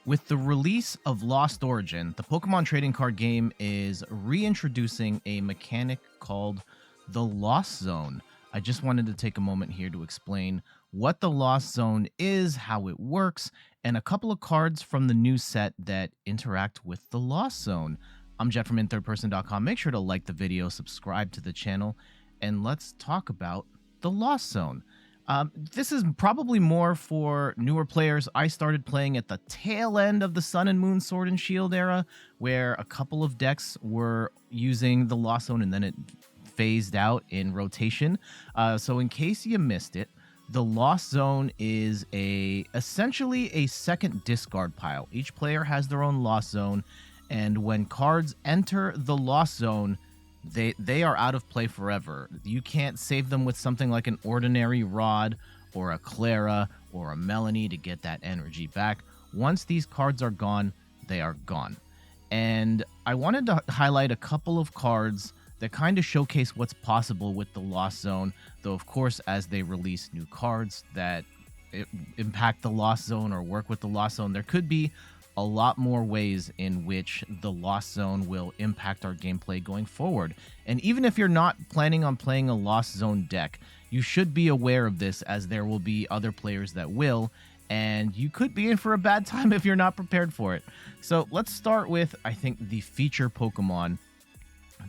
With the release of Lost Origin, the Pokemon trading card game is reintroducing a mechanic called the Lost Zone. I just wanted to take a moment here to explain what the Lost Zone is, how it works, and a couple of cards from the new set that interact with the Lost Zone. I'm Jet from inthirdperson.com. Make sure to like the video, subscribe to the channel, and let's talk about the Lost Zone. This is probably more for newer players. I started playing at the tail end of the Sun and Moon Sword and Shield era, where a couple of decks were using the Lost Zone and then it phased out in rotation. So in case you missed it, the Lost Zone is essentially a second discard pile. Each player has their own Lost Zone, and when cards enter the Lost Zone, they are out of play forever. You can't save them with something like an ordinary Rod or a Clara or a Melanie to get that energy back. Once these cards are gone, they are gone. And I wanted to highlight a couple of cards that kind of showcase what's possible with the Lost Zone, though of course as they release new cards that impact the Lost Zone or work with the Lost Zone, there could be a lot more ways in which the Lost Zone will impact our gameplay going forward. And even if you're not planning on playing a Lost Zone deck, you should be aware of this, as there will be other players that will, and you could be in for a bad time if you're not prepared for it. So let's start with, I think, the feature Pokemon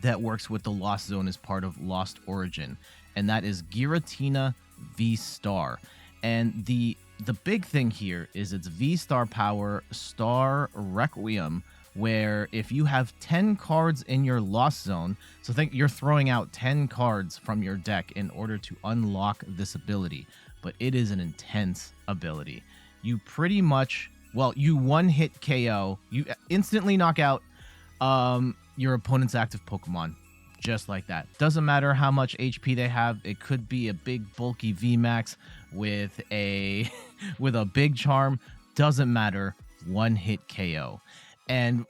that works with the Lost Zone as part of Lost Origin, and that is Giratina V-Star. And the big thing here is its V-Star power Star Requiem, where if you have 10 cards in your Lost Zone, so think you're throwing out 10 cards from your deck in order to unlock this ability, but it is an intense ability. You pretty much, you one-hit KO, you instantly knock out your opponent's active Pokemon. Just like that. Doesn't matter how much HP they have. It could be a big bulky VMAX with a big charm. Doesn't matter. One hit KO. And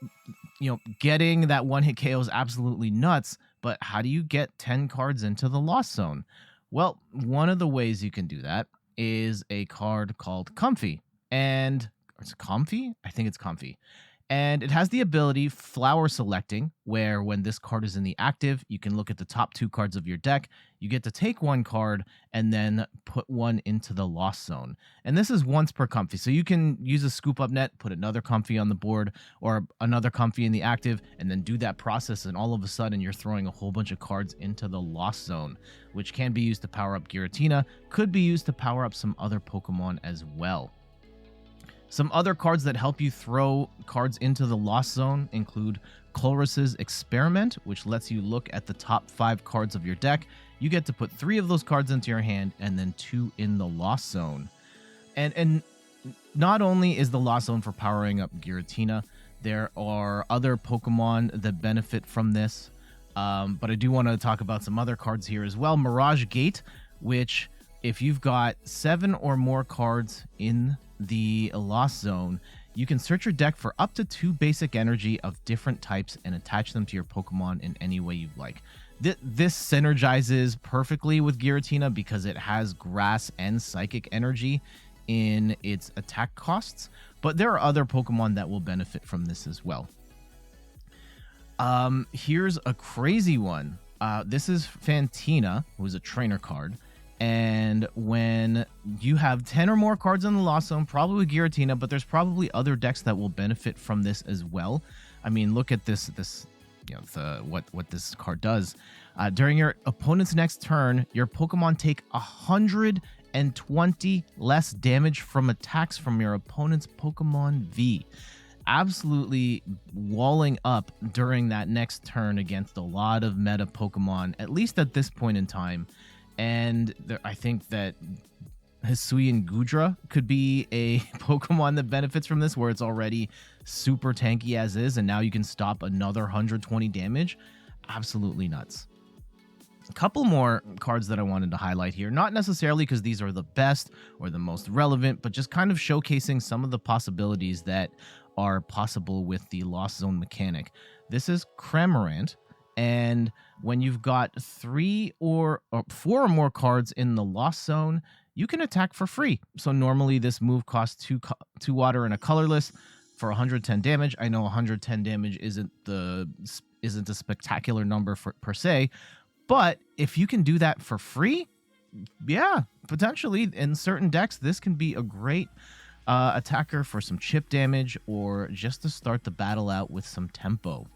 getting that one hit KO is absolutely nuts, but how do you get 10 cards into the Lost Zone? Well, one of the ways you can do that is a card called Comfy. And it's Comfy? I think it's Comfy. And it has the ability Flower Selecting, where when this card is in the active, you can look at the top 2 cards of your deck. You get to take one card and then put one into the Lost Zone. And this is once per Comfy. So you can use a Scoop Up Net, put another Comfy on the board or another Comfy in the active, and then do that process. And all of a sudden, you're throwing a whole bunch of cards into the Lost Zone, which can be used to power up Giratina, could be used to power up some other Pokemon as well. Some other cards that help you throw cards into the Lost Zone include Colress's Experiment, which lets you look at the top 5 cards of your deck. You get to put 3 of those cards into your hand and then 2 in the Lost Zone. And not only is the Lost Zone for powering up Giratina, there are other Pokemon that benefit from this. But I do want to talk about some other cards here as well. Mirage Gate, which if you've got 7 or more cards in the Lost Zone, you can search your deck for up to 2 basic energy of different types and attach them to your Pokemon in any way you'd like. This synergizes perfectly with Giratina because it has grass and psychic energy in its attack costs, but there are other Pokemon that will benefit from this as well. Here's a crazy one. This is Fantina, who is a trainer card. And when you have 10 or more cards in the Lost Zone, probably Giratina, but there's probably other decks that will benefit from this as well. I mean, look at this what this card does. During your opponent's next turn, your Pokemon take 120 less damage from attacks from your opponent's Pokemon V. Absolutely walling up during that next turn against a lot of meta Pokemon, at least at this point in time. And I think that Hisuian Gudra could be a Pokemon that benefits from this, where it's already super tanky as is, and now you can stop another 120 damage. Absolutely nuts. A couple more cards that I wanted to highlight here, not necessarily because these are the best or the most relevant, but just kind of showcasing some of the possibilities that are possible with the Lost Zone mechanic. This is Cremarant. And when you've got 3 or 4 or more cards in the Lost Zone, you can attack for free. So normally this move costs 2 water and a colorless. for 110 damage. I know 110 damage isn't a spectacular number per se, but if you can do that for free, yeah, potentially in certain decks, this can be a great attacker for some chip damage or just to start the battle out with some tempo.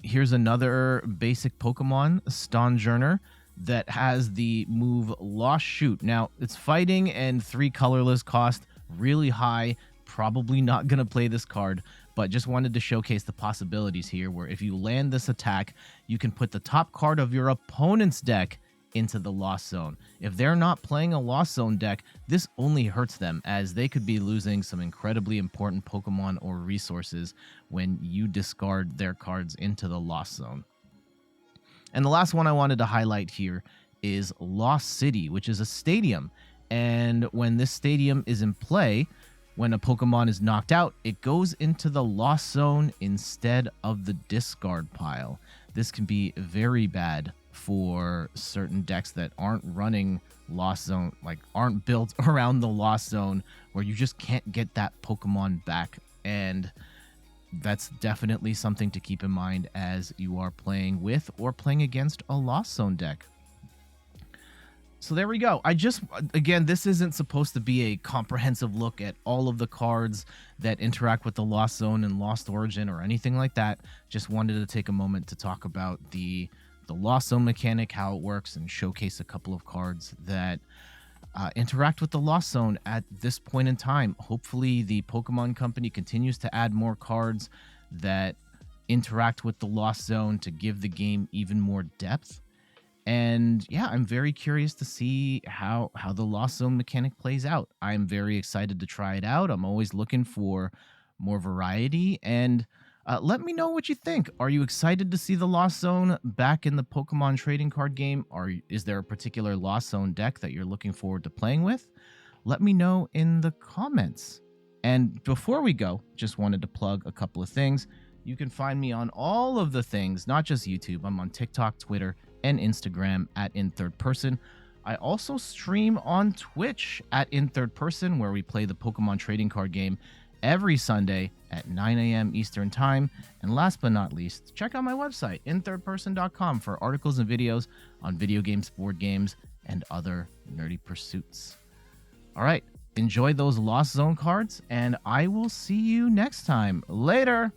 Here's another basic Pokemon, Stonjourner, that has the move Lost Shoot. Now, it's fighting and 3 colorless cost, really high. Probably not going to play this card, but just wanted to showcase the possibilities here where if you land this attack, you can put the top card of your opponent's deck into the Lost Zone. If they're not playing a Lost Zone deck, this only hurts them as they could be losing some incredibly important Pokemon or resources when you discard their cards into the Lost Zone. And the last one I wanted to highlight here is Lost City, which is a stadium. And when this stadium is in play, when a Pokemon is knocked out, it goes into the Lost Zone instead of the discard pile. This can be very bad for certain decks that aren't running Lost Zone, like aren't built around the Lost Zone, where you just can't get that Pokemon back. And that's definitely something to keep in mind as you are playing with or playing against a Lost Zone deck. So there we go. Again, this isn't supposed to be a comprehensive look at all of the cards that interact with the Lost Zone and Lost Origin or anything like that. Just wanted to take a moment to talk about the Lost Zone mechanic, how it works, and showcase a couple of cards that interact with the Lost Zone at this point in time. Hopefully, the Pokemon Company continues to add more cards that interact with the Lost Zone to give the game even more depth. And yeah, I'm very curious to see how the Lost Zone mechanic plays out. I'm very excited to try it out. I'm always looking for more variety. And let me know what you think. Are you excited to see the Lost Zone back in the Pokemon trading card game? Is there a particular Lost Zone deck that you're looking forward to playing with? Let me know in the comments. And before we go, just wanted to plug a couple of things. You can find me on all of the things, not just YouTube. I'm on TikTok, Twitter, and Instagram at In Third Person. I also stream on Twitch at In Third Person, where we play the Pokemon trading card game every Sunday at 9 a.m. Eastern Time. And last but not least, check out my website, inthirdperson.com, for articles and videos on video games, board games, and other nerdy pursuits. All right, enjoy those Lost Zone cards, and I will see you next time. Later!